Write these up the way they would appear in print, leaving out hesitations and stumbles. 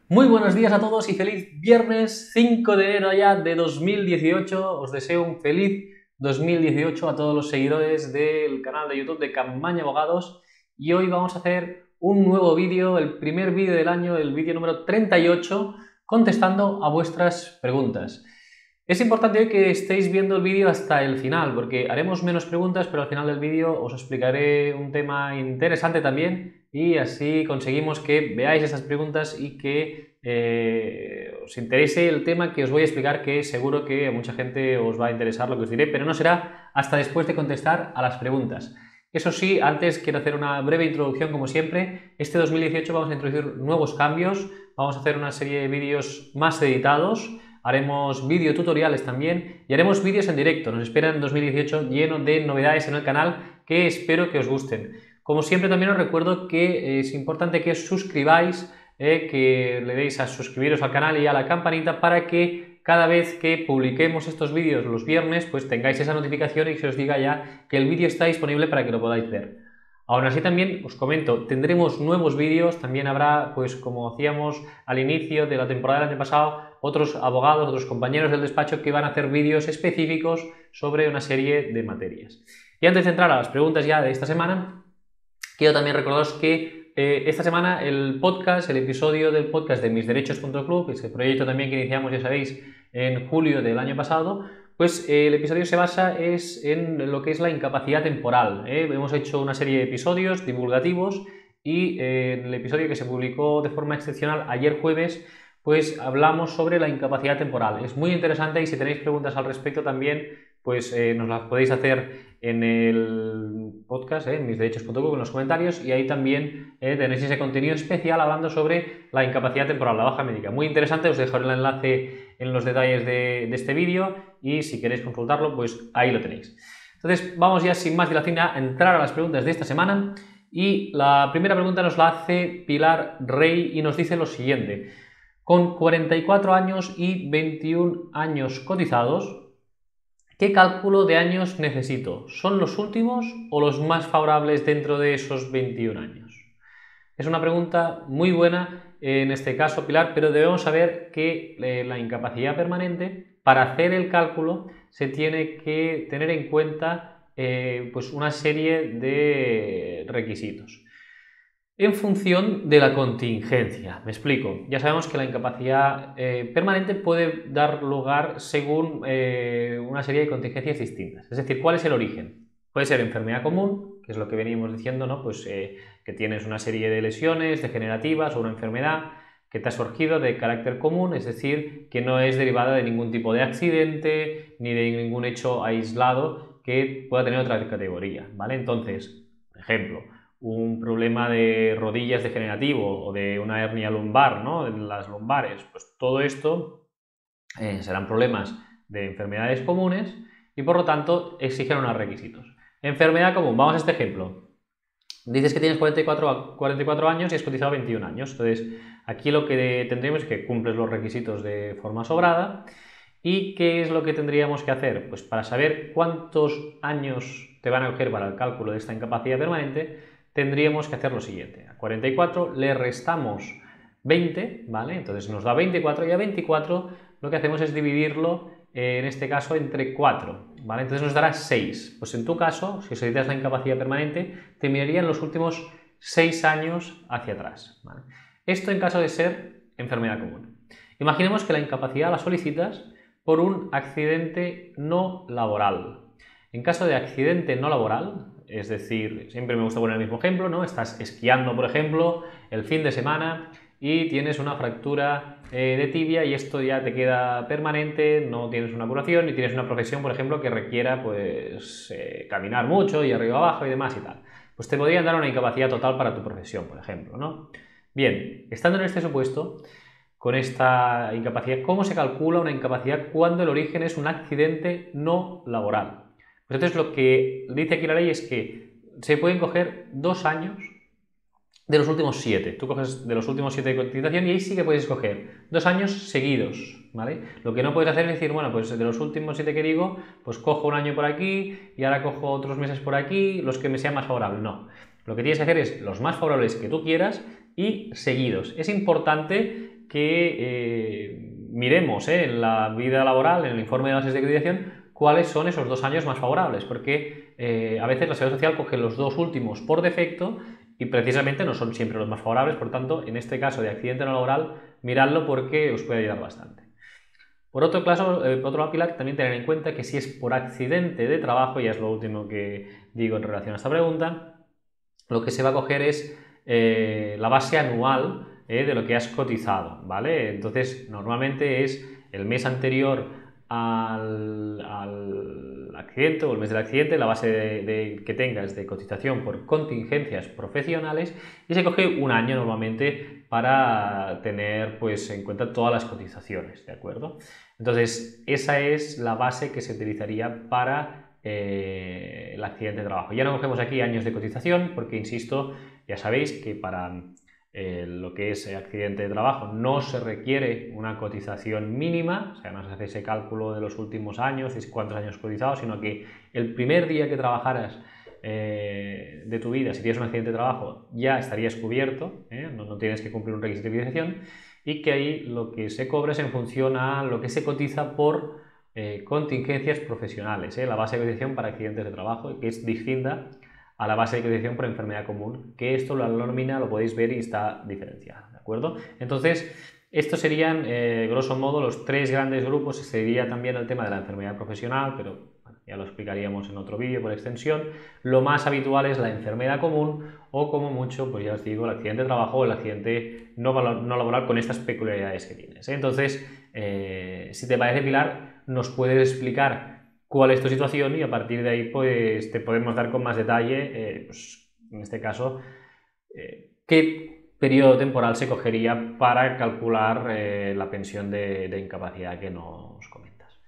Muy buenos días a todos y feliz viernes 5 de enero ya de 2018. Os deseo un feliz 2018 a todos los seguidores del canal de YouTube de Campaña Abogados. Y hoy vamos a hacer un nuevo vídeo, el primer vídeo del año, el vídeo número 38, contestando a vuestras preguntas. Es importante hoy que estéis viendo el vídeo hasta el final, porque haremos menos preguntas, pero al final del vídeo os explicaré un tema interesante también y así conseguimos que veáis esas preguntas y que os interese el tema que os voy a explicar, que seguro que a mucha gente os va a interesar lo que os diré, pero no será hasta después de contestar a las preguntas. Eso sí, antes quiero hacer una breve introducción como siempre. Este 2018 vamos a introducir nuevos cambios, vamos a hacer una serie de vídeos más editados. Haremos vídeo tutoriales también y haremos vídeos en directo. Nos espera en 2018 lleno de novedades en el canal que espero que os gusten. Como siempre también os recuerdo que es importante que os suscribáis, que le deis a suscribiros al canal y a la campanita para que cada vez que publiquemos estos vídeos los viernes pues tengáis esa notificación y se os diga ya que el vídeo está disponible para que lo podáis ver. Aún así también os comento, tendremos nuevos vídeos, también habrá, pues como hacíamos al inicio de la temporada del año pasado, otros abogados, otros compañeros del despacho que van a hacer vídeos específicos sobre una serie de materias. Y antes de entrar a las preguntas ya de esta semana, quiero también recordaros que esta semana el episodio del podcast de misderechos.club, ese proyecto también que iniciamos, ya sabéis, en julio del año pasado, pues el episodio se basa en lo que es la incapacidad temporal. Hemos hecho una serie de episodios divulgativos y en el episodio que se publicó de forma excepcional ayer jueves, pues hablamos sobre la incapacidad temporal. Es muy interesante y si tenéis preguntas al respecto también, pues nos las podéis hacer en el podcast, en misderechos.com, en los comentarios, y ahí también tenéis ese contenido especial hablando sobre la incapacidad temporal, la baja médica. Muy interesante, os dejaré el enlace en los detalles de este vídeo y si queréis consultarlo, pues ahí lo tenéis. Entonces vamos ya sin más dilación a entrar a las preguntas de esta semana y la primera pregunta nos la hace Pilar Rey y nos dice lo siguiente: con 44 años y 21 años cotizados, ¿qué cálculo de años necesito? ¿Son los últimos o los más favorables dentro de esos 21 años? Es una pregunta muy buena en este caso, Pilar, pero debemos saber que la incapacidad permanente, para hacer el cálculo, se tiene que tener en cuenta pues una serie de requisitos en función de la contingencia. Me explico. Ya sabemos que la incapacidad permanente puede dar lugar según una serie de contingencias distintas. Es decir, ¿cuál es el origen? Puede ser enfermedad común, que es lo que venimos diciendo, ¿no? Pues que tienes una serie de lesiones degenerativas o una enfermedad que te ha surgido de carácter común, es decir, que no es derivada de ningún tipo de accidente ni de ningún hecho aislado que pueda tener otra categoría, ¿vale? Entonces, por ejemplo, un problema de rodillas degenerativo o de una hernia lumbar, ¿no? En las lumbares, pues todo esto serán problemas de enfermedades comunes y por lo tanto exigen unos requisitos. Enfermedad común, vamos a este ejemplo. Dices que tienes 44 años y has cotizado 21 años. Entonces, aquí lo que tendríamos es que cumples los requisitos de forma sobrada. ¿Y qué es lo que tendríamos que hacer? Pues para saber cuántos años te van a coger para el cálculo de esta incapacidad permanente, tendríamos que hacer lo siguiente. A 44 le restamos 20, ¿vale? Entonces nos da 24 y a 24 lo que hacemos es dividirlo, en este caso, entre 4, ¿vale? Entonces nos dará 6. Pues en tu caso, si solicitas la incapacidad permanente, te mirarían los últimos 6 años hacia atrás, ¿vale? Esto en caso de ser enfermedad común. Imaginemos que la incapacidad la solicitas por un accidente no laboral. En caso de accidente no laboral, es decir, siempre me gusta poner el mismo ejemplo, ¿no? Estás esquiando, por ejemplo, el fin de semana y tienes una fractura de tibia y esto ya te queda permanente, no tienes una curación y tienes una profesión, por ejemplo, que requiera pues caminar mucho y arriba abajo y demás y tal. Pues te podrían dar una incapacidad total para tu profesión, por ejemplo, ¿no? Bien, estando en este supuesto, con esta incapacidad, ¿cómo se calcula una incapacidad cuando el origen es un accidente no laboral? Pues entonces lo que dice aquí la ley es que se pueden coger 2 años de los últimos 7. Tú coges de los últimos 7 de cotización y ahí sí que puedes escoger 2 años seguidos, ¿vale? Lo que no puedes hacer es decir, bueno, pues de los últimos 7 que digo, pues cojo un año por aquí y ahora cojo otros meses por aquí, los que me sean más favorables. No. Lo que tienes que hacer es los más favorables que tú quieras y seguidos. Es importante que miremos en la vida laboral, en el informe de bases de cotización, cuáles son esos 2 años más favorables, porque a veces la Seguridad Social coge los 2 últimos por defecto y precisamente no son siempre los más favorables. Por tanto, en este caso de accidente no laboral, miradlo porque os puede ayudar bastante. Por otro lado, Pilar, también tener en cuenta que si es por accidente de trabajo, ya es lo último que digo en relación a esta pregunta, lo que se va a coger es la base anual de lo que has cotizado, ¿vale? Entonces, normalmente es el mes anterior al accidente o el mes del accidente, la base que tengas de cotización por contingencias profesionales, y se coge un año normalmente para tener pues en cuenta todas las cotizaciones, ¿de acuerdo? Entonces, esa es la base que se utilizaría para el accidente de trabajo. Ya no cogemos aquí años de cotización porque, insisto, ya sabéis que para lo que es accidente de trabajo no se requiere una cotización mínima, o sea, no se hace ese cálculo de los últimos años, de cuántos años cotizados, sino que el primer día que trabajaras de tu vida, si tienes un accidente de trabajo, ya estarías cubierto, no tienes que cumplir un requisito de cotización, y que ahí lo que se cobra es en función a lo que se cotiza por contingencias profesionales, la base de cotización para accidentes de trabajo, que es distinta a la base de cotización por enfermedad común, que esto la nómina lo podéis ver y está diferenciada, ¿de acuerdo? Entonces, estos serían, grosso modo, los 3 grandes grupos. Se diría también el tema de la enfermedad profesional, pero bueno, ya lo explicaríamos en otro vídeo por extensión. Lo más habitual es la enfermedad común o, como mucho, pues ya os digo, el accidente de trabajo o el accidente no laboral con estas peculiaridades que tienes. Entonces, si te parece, Pilar, nos puedes explicar cuál es tu situación y a partir de ahí pues te podemos dar con más detalle, pues, en este caso, qué periodo temporal se cogería para calcular la pensión de incapacidad que nos comentas.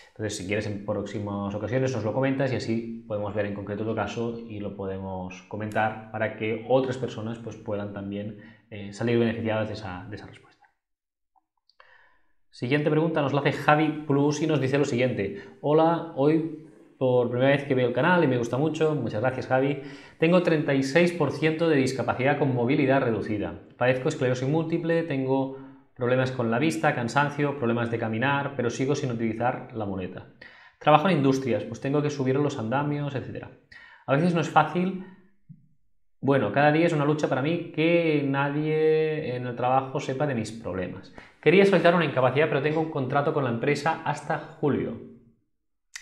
Entonces, si quieres, en próximas ocasiones nos lo comentas y así podemos ver en concreto tu caso y lo podemos comentar para que otras personas pues, puedan también salir beneficiadas de esa respuesta. Siguiente pregunta nos la hace Javi Plus y nos dice lo siguiente: hola, hoy por primera vez que veo el canal y me gusta mucho, muchas gracias Javi. Tengo 36% de discapacidad con movilidad reducida. Padezco esclerosis múltiple, tengo problemas con la vista, cansancio, problemas de caminar, pero sigo sin utilizar la muleta. Trabajo en industrias, pues tengo que subir los andamios, etc. A veces no es fácil. Bueno, cada día es una lucha para mí que nadie en el trabajo sepa de mis problemas. Quería solicitar una incapacidad, pero tengo un contrato con la empresa hasta julio.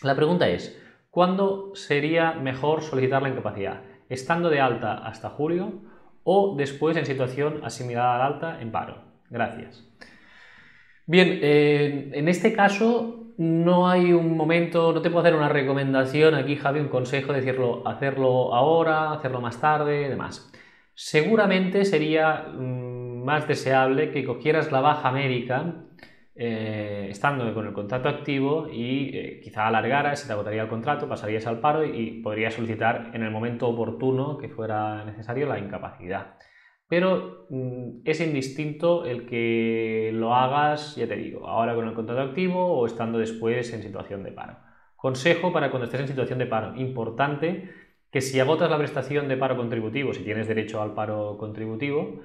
La pregunta es, ¿cuándo sería mejor solicitar la incapacidad? ¿Estando de alta hasta julio o después en situación asimilada al alta en paro? Gracias. Bien, en este caso no hay un momento, no te puedo hacer una recomendación aquí, Javi, un consejo, decirlo, hacerlo ahora, hacerlo más tarde, demás. Seguramente sería más deseable que cogieras la baja médica estando con el contrato activo y quizá alargaras, se te agotaría el contrato, pasarías al paro y podrías solicitar en el momento oportuno que fuera necesario la incapacidad. Pero es indistinto el que lo hagas, ya te digo, ahora con el contrato activo o estando después en situación de paro. Consejo para cuando estés en situación de paro: importante que si agotas la prestación de paro contributivo, si tienes derecho al paro contributivo,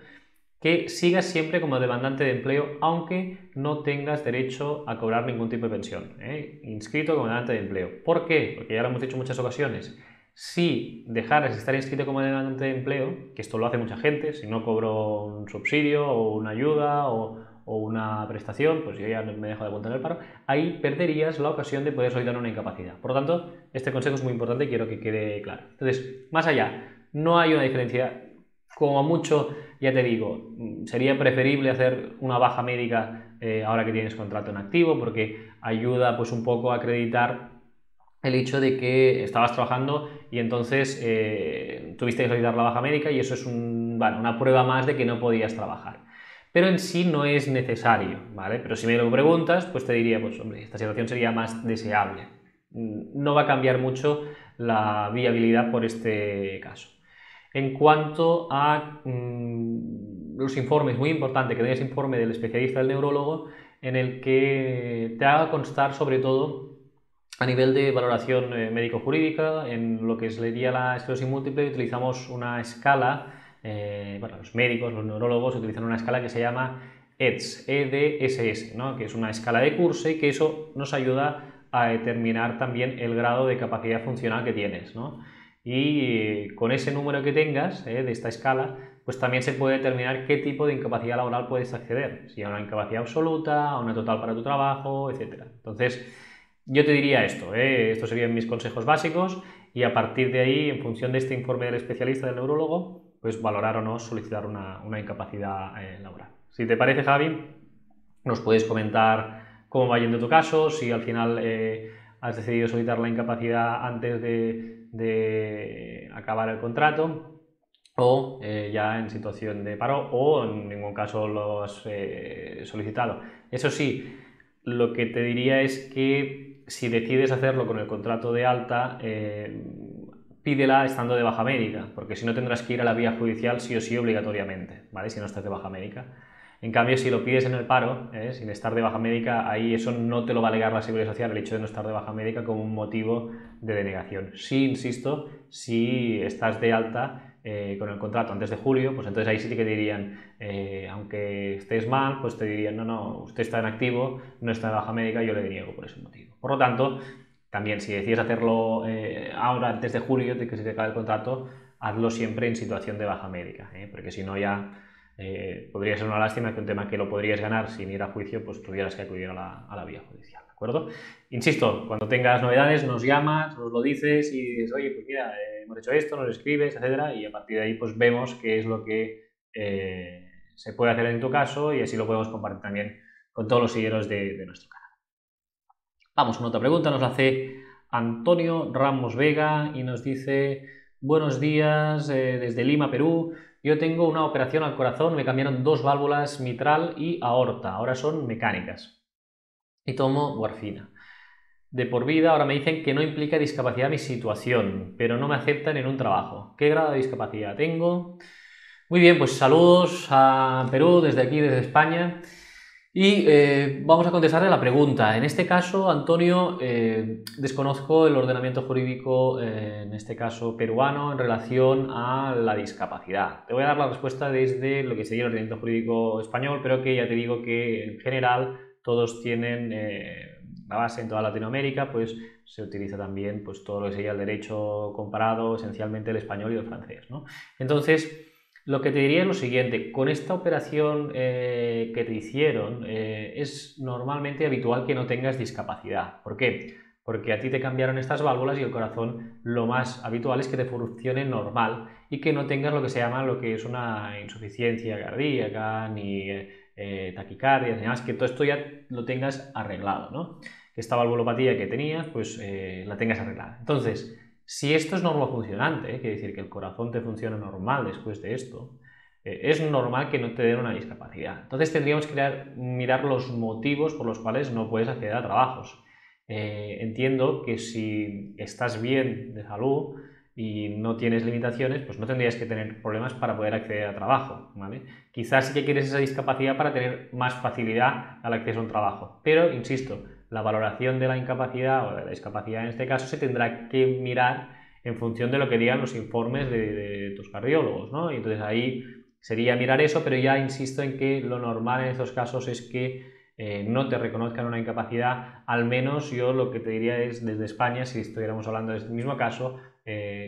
que sigas siempre como demandante de empleo, aunque no tengas derecho a cobrar ningún tipo de pensión, inscrito como demandante de empleo. ¿Por qué? Porque ya lo hemos dicho en muchas ocasiones. Si dejaras de estar inscrito como demandante de empleo, que esto lo hace mucha gente, si no cobro un subsidio o una ayuda o una prestación, pues yo ya me dejo de apuntar en el paro, ahí perderías la ocasión de poder solicitar una incapacidad. Por lo tanto, este consejo es muy importante y quiero que quede claro. Entonces, más allá, no hay una diferencia. Como mucho, ya te digo, sería preferible hacer una baja médica ahora que tienes contrato en activo, porque ayuda pues un poco a acreditar el hecho de que estabas trabajando y entonces tuviste que solicitar la baja médica y eso es una prueba más de que no podías trabajar. Pero en sí no es necesario, ¿vale? Pero si me lo preguntas, pues te diría, pues hombre, esta situación sería más deseable. No va a cambiar mucho la viabilidad por este caso. En cuanto a los informes, muy importante que tengas informe del especialista del neurólogo en el que te haga constar sobre todo a nivel de valoración médico-jurídica. En lo que sería la esclerosis múltiple utilizamos una escala, los médicos, los neurólogos utilizan una escala que se llama EDS, EDSS, ¿no? Que es una escala de Kursey, que eso nos ayuda a determinar también el grado de capacidad funcional que tienes, ¿no? Y con ese número que tengas de esta escala, pues también se puede determinar qué tipo de incapacidad laboral puedes acceder, si a una incapacidad absoluta, a una total para tu trabajo, etc. Entonces, yo te diría esto, estos serían mis consejos básicos y a partir de ahí, en función de este informe del especialista del neurólogo, pues valorar o no solicitar una incapacidad laboral. Si te parece, Javi, nos puedes comentar cómo va yendo tu caso, si al final has decidido solicitar la incapacidad antes de acabar el contrato o ya en situación de paro o en ningún caso lo has solicitado. Eso sí, lo que te diría es que si decides hacerlo con el contrato de alta, pídela estando de baja médica, porque si no tendrás que ir a la vía judicial sí o sí obligatoriamente, ¿vale? Si no estás de baja médica. En cambio, si lo pides en el paro, sin estar de baja médica, ahí eso no te lo va a alegar la Seguridad Social, el hecho de no estar de baja médica como un motivo de denegación. Sí, insisto, si estás de alta con el contrato antes de julio, pues entonces ahí sí que dirían, aunque estés mal, pues te dirían, no, usted está en activo, no está de baja médica, yo le deniego por ese motivo. Por lo tanto, también si decides hacerlo ahora antes de julio, de que se te acabe el contrato, hazlo siempre en situación de baja médica, porque si no ya podría ser una lástima que un tema que lo podrías ganar sin ir a juicio, pues tuvieras que acudir a la vía judicial, ¿de acuerdo? Insisto, cuando tengas novedades nos llamas, nos lo dices y dices, oye, pues mira, hemos hecho esto, nos escribes, etcétera, y a partir de ahí pues vemos qué es lo que se puede hacer en tu caso y así lo podemos compartir también con todos los seguidores de nuestro canal. Vamos con otra pregunta, nos la hace Antonio Ramos Vega y nos dice, buenos días desde Lima, Perú. Yo tengo una operación al corazón, me cambiaron 2 válvulas mitral y aorta, ahora son mecánicas. Y tomo warfina. De por vida, ahora me dicen que no implica discapacidad mi situación, pero no me aceptan en un trabajo. ¿Qué grado de discapacidad tengo? Muy bien, pues saludos a Perú desde aquí, desde España. Y vamos a contestarle la pregunta. En este caso, Antonio, desconozco el ordenamiento jurídico, en este caso peruano, en relación a la discapacidad. Te voy a dar la respuesta desde lo que sería el ordenamiento jurídico español, pero que ya te digo que en general todos tienen la base en toda Latinoamérica, pues se utiliza también pues, todo lo que sería el derecho comparado, esencialmente el español y el francés, ¿no? Entonces, lo que te diría es lo siguiente, con esta operación que te hicieron es normalmente habitual que no tengas discapacidad. ¿Por qué? Porque a ti te cambiaron estas válvulas y el corazón lo más habitual es que te funcione normal y que no tengas lo que se llama lo que es una insuficiencia cardíaca, ni taquicardia, ni más, que todo esto ya lo tengas arreglado, ¿no? Que esta valvulopatía que tenías, pues la tengas arreglada. Entonces, si esto es normofuncionante, quiere decir que el corazón te funciona normal después de esto, es normal que no te den una discapacidad. Entonces tendríamos que mirar los motivos por los cuales no puedes acceder a trabajos. Entiendo que si estás bien de salud y no tienes limitaciones, pues no tendrías que tener problemas para poder acceder a trabajo, ¿vale? Quizás sí que quieres esa discapacidad para tener más facilidad al acceso a un trabajo, pero insisto, la valoración de la incapacidad o de la discapacidad en este caso se tendrá que mirar en función de lo que digan los informes de tus cardiólogos, ¿no? Y entonces ahí sería mirar eso, pero ya insisto en que lo normal en estos casos es que no te reconozcan una incapacidad, al menos yo lo que te diría es desde España, si estuviéramos hablando de este mismo caso,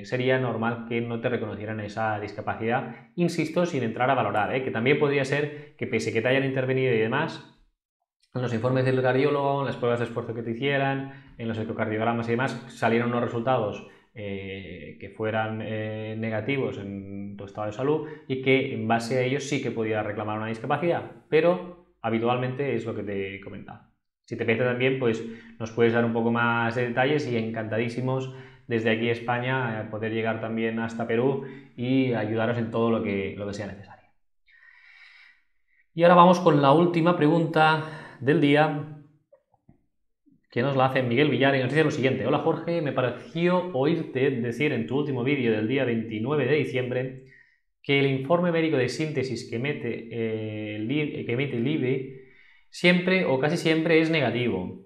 sería normal que no te reconocieran esa discapacidad, insisto, sin entrar a valorar, que también podría ser que pese que te hayan intervenido y demás, en los informes del cardiólogo, en las pruebas de esfuerzo que te hicieran, en los ecocardiogramas y demás, salieron unos resultados que fueran negativos en tu estado de salud y que en base a ellos sí que podías reclamar una discapacidad, pero habitualmente es lo que te he comentado. Si te parece también, pues nos puedes dar un poco más de detalles y encantadísimos desde aquí a España poder llegar también hasta Perú y ayudaros en todo lo que sea necesario. Y ahora vamos con la última pregunta del día, que nos la hace Miguel Villar y nos dice lo siguiente. Hola Jorge, me pareció oírte decir en tu último vídeo del día 29 de diciembre que el informe médico de síntesis que emite el IBE siempre o casi siempre es negativo.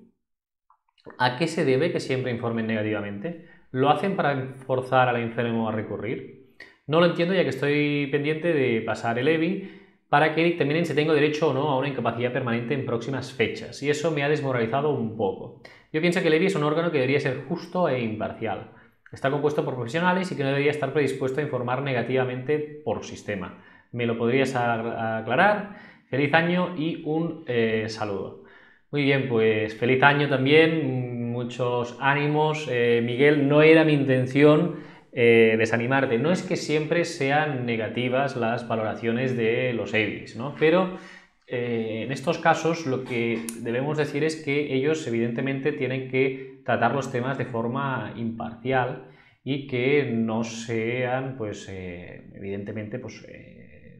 ¿A qué se debe que siempre informen negativamente? ¿Lo hacen para forzar al enfermo a recurrir? No lo entiendo ya que estoy pendiente de pasar el EBI para que dictaminen si tengo derecho o no a una incapacidad permanente en próximas fechas, y eso me ha desmoralizado un poco. Yo pienso que el EBI es un órgano que debería ser justo e imparcial. Está compuesto por profesionales y que no debería estar predispuesto a informar negativamente por sistema. ¿Me lo podrías aclarar? Feliz año y un saludo. Muy bien, pues feliz año también, muchos ánimos. Miguel, no era mi intención desanimarte. No es que siempre sean negativas las valoraciones de los EBIs, ¿no? Pero en estos casos lo que debemos decir es que ellos evidentemente tienen que tratar los temas de forma imparcial y que no sean, pues, evidentemente, pues,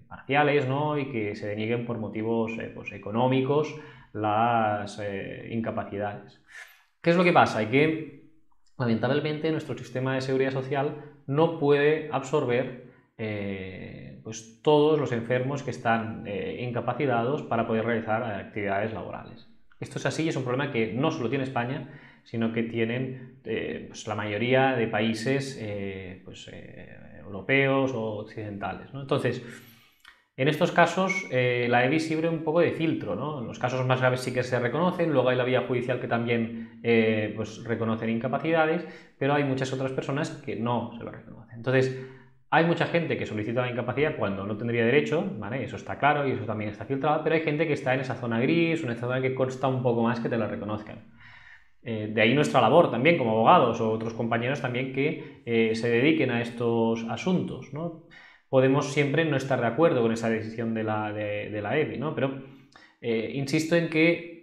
parciales, ¿no? Y que se denieguen por motivos pues, económicos las incapacidades. ¿Qué es lo que pasa? Hay que, lamentablemente, nuestro sistema de seguridad social no puede absorber pues todos los enfermos que están incapacitados para poder realizar actividades laborales. Esto es así y es un problema que no solo tiene España, sino que tienen pues la mayoría de países europeos o occidentales, ¿no? Entonces, en estos casos, la EBI sirve un poco de filtro, ¿no? En los casos más graves sí que se reconocen, luego hay la vía judicial que también pues reconocen incapacidades, pero hay muchas otras personas que no se lo reconocen. Entonces, hay mucha gente que solicita la incapacidad cuando no tendría derecho, ¿vale? Eso está claro y eso también está filtrado, pero hay gente que está en esa zona gris, una zona que consta un poco más que te la reconozcan. De ahí nuestra labor también como abogados o otros compañeros también que se dediquen a estos asuntos, ¿no? Podemos siempre no estar de acuerdo con esa decisión de la EBI, ¿no? Pero insisto en que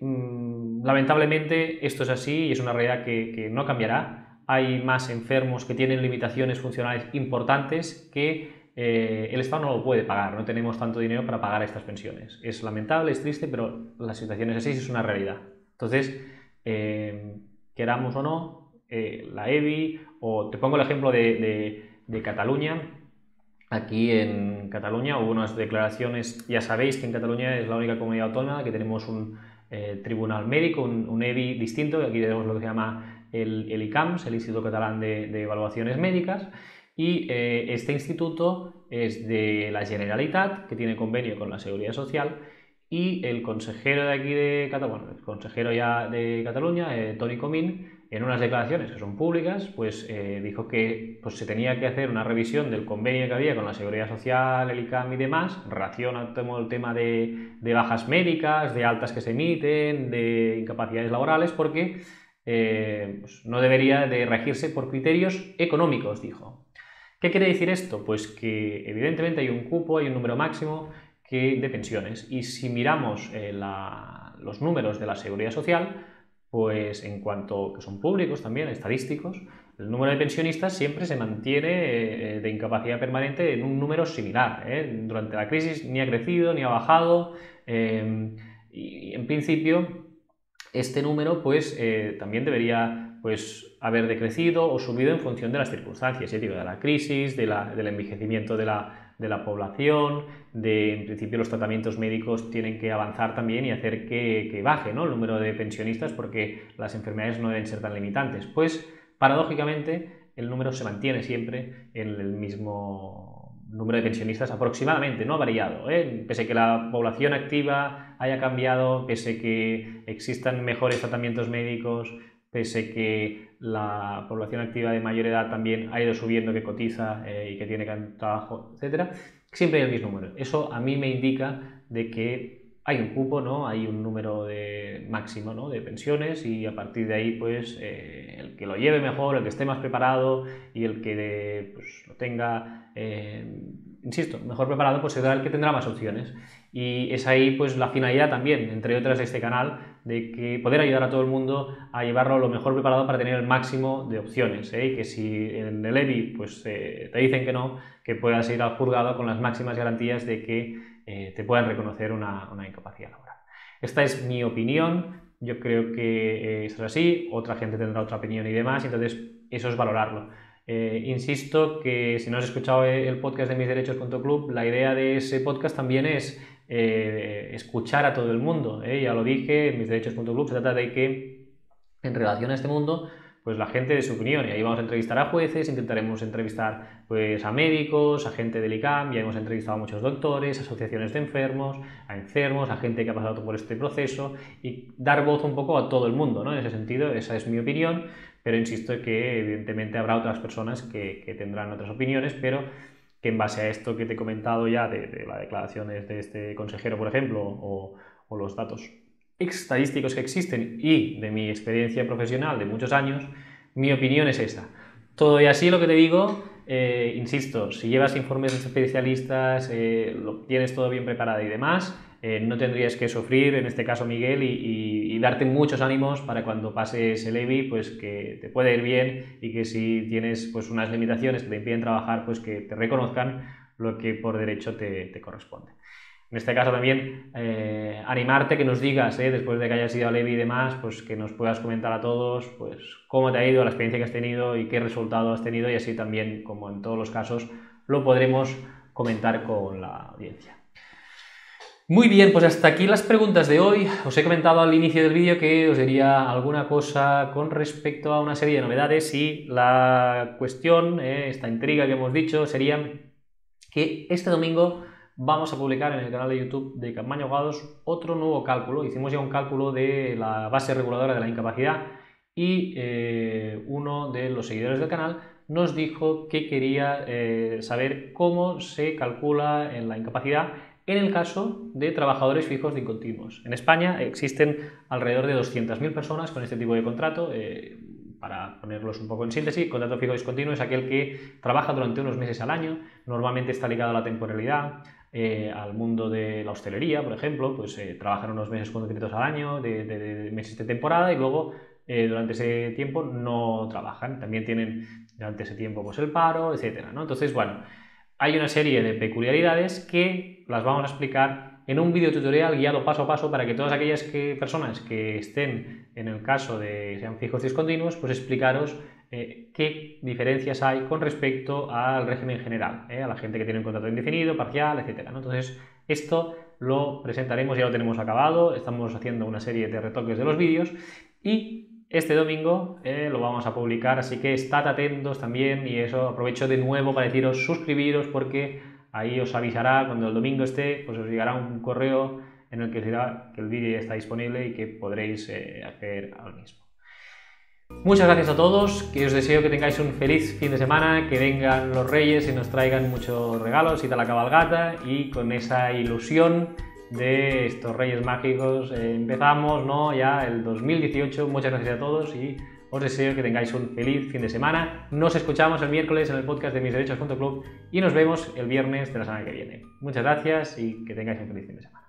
lamentablemente esto es así y es una realidad que no cambiará. Hay más enfermos que tienen limitaciones funcionales importantes que el Estado no lo puede pagar, no tenemos tanto dinero para pagar estas pensiones. Es lamentable, es triste, pero la situación es así y es una realidad. Entonces, queramos o no, la EBI, o te pongo el ejemplo de Cataluña. Aquí en Cataluña hubo unas declaraciones, ya sabéis que en Cataluña es la única comunidad autónoma que tenemos un tribunal médico, un EBI distinto, aquí tenemos lo que se llama el ICAMS, el Instituto Catalán de Evaluaciones Médicas, y este instituto es de la Generalitat, que tiene convenio con la Seguridad Social, y el consejero de aquí de Cataluña, bueno, el consejero ya de Cataluña, Toni Comín, en unas declaraciones que son públicas, pues dijo que pues, se tenía que hacer una revisión del convenio que había con la Seguridad Social, el ICAM y demás, en relación al tema de bajas médicas, de altas que se emiten, de incapacidades laborales, porque pues, no debería de regirse por criterios económicos, dijo. ¿Qué quiere decir esto? Pues que evidentemente hay un cupo, hay un número máximo de pensiones, y si miramos los números de la Seguridad Social, pues en cuanto que son públicos también, estadísticos, el número de pensionistas siempre se mantiene de incapacidad permanente en un número similar. Durante la crisis ni ha crecido ni ha bajado, y en principio este número pues también debería pues haber decrecido o subido en función de las circunstancias, de la crisis, del envejecimiento de la población, en principio los tratamientos médicos tienen que avanzar también y hacer que baje, ¿no?, el número de pensionistas, porque las enfermedades no deben ser tan limitantes. Pues paradójicamente el número se mantiene siempre en el mismo número de pensionistas aproximadamente, no ha variado, pese a que la población activa haya cambiado, pese a que existan mejores tratamientos médicos, pese a que la población activa de mayor edad también ha ido subiendo, que cotiza y que tiene trabajo, etc., siempre hay el mismo número. Eso a mí me indica de que hay un cupo, ¿no?, hay un número máximo, ¿no?, de pensiones, y a partir de ahí pues el que lo lleve mejor, el que esté más preparado y el que pues, lo tenga, insisto, mejor preparado, pues será el que tendrá más opciones. Y es ahí pues la finalidad también, entre otras, de este canal, de que poder ayudar a todo el mundo a llevarlo lo mejor preparado para tener el máximo de opciones, y que si en el EBI pues, te dicen que no, que puedas ir al juzgado con las máximas garantías de que te puedan reconocer una incapacidad laboral. Esta es mi opinión, yo creo que es así, otra gente tendrá otra opinión y demás, entonces eso es valorarlo. Insisto que si no has escuchado el podcast de misderechos.club, la idea de ese podcast también es escuchar a todo el mundo, ya lo dije, en misderechos.club se trata de que en relación a este mundo pues la gente de su opinión, y ahí vamos a entrevistar a jueces, intentaremos entrevistar pues a médicos, a gente del ICAM, ya hemos entrevistado a muchos doctores, asociaciones de enfermos, a gente que ha pasado por este proceso y dar voz un poco a todo el mundo, ¿no? En ese sentido, esa es mi opinión, pero insisto que evidentemente habrá otras personas que tendrán otras opiniones, pero que en base a esto que te he comentado ya de las declaraciones de este consejero, por ejemplo, o los datos estadísticos que existen y de mi experiencia profesional de muchos años, mi opinión es esta. Todo y así lo que te digo, insisto, si llevas informes de especialistas, lo tienes todo bien preparado y demás, no tendrías que sufrir, en este caso Miguel, y darte muchos ánimos para cuando pases el EBI, pues que te puede ir bien y que si tienes pues unas limitaciones que te impiden trabajar, pues que te reconozcan lo que por derecho te corresponde. En este caso también animarte que nos digas, después de que hayas ido al EBI y demás, pues que nos puedas comentar a todos pues cómo te ha ido, la experiencia que has tenido y qué resultado has tenido, y así también, como en todos los casos, lo podremos comentar con la audiencia. Muy bien, pues hasta aquí las preguntas de hoy. Os he comentado al inicio del vídeo que os diría alguna cosa con respecto a una serie de novedades, y la cuestión, esta intriga que hemos dicho, sería que este domingo vamos a publicar en el canal de YouTube de Campanya Abogados otro nuevo cálculo. Hicimos ya un cálculo de la base reguladora de la incapacidad y uno de los seguidores del canal nos dijo que quería saber cómo se calcula en la incapacidad en el caso de trabajadores fijos discontinuos. En España existen alrededor de 200.000 personas con este tipo de contrato. Para ponerlos un poco en síntesis, contrato fijo discontinuo es aquel que trabaja durante unos meses al año, normalmente está ligado a la temporalidad, al mundo de la hostelería, por ejemplo, pues trabajan unos meses concretos al año, de meses de temporada, y luego durante ese tiempo no trabajan. También tienen durante ese tiempo pues el paro, etcétera, ¿no? Entonces, bueno, hay una serie de peculiaridades que las vamos a explicar en un video tutorial guiado paso a paso para que todas aquellas personas que estén en el caso de sean fijos discontinuos, pues explicaros qué diferencias hay con respecto al régimen general, a la gente que tiene un contrato indefinido, parcial, etcétera, ¿no? Entonces, esto lo presentaremos, ya lo tenemos acabado, estamos haciendo una serie de retoques de los vídeos y este domingo lo vamos a publicar, así que estad atentos también, y eso aprovecho de nuevo para deciros suscribiros, porque ahí os avisará cuando el domingo esté, pues os llegará un correo en el que os dirá que el vídeo ya está disponible y que podréis acceder al mismo. Muchas gracias a todos, que os deseo que tengáis un feliz fin de semana, que vengan los Reyes y nos traigan muchos regalos y tal la cabalgata, y con esa ilusión de estos Reyes Mágicos empezamos, ¿no?, ya el 2018. Muchas gracias a todos y os deseo que tengáis un feliz fin de semana. Nos escuchamos el miércoles en el podcast de misderechos.club y nos vemos el viernes de la semana que viene. Muchas gracias y que tengáis un feliz fin de semana.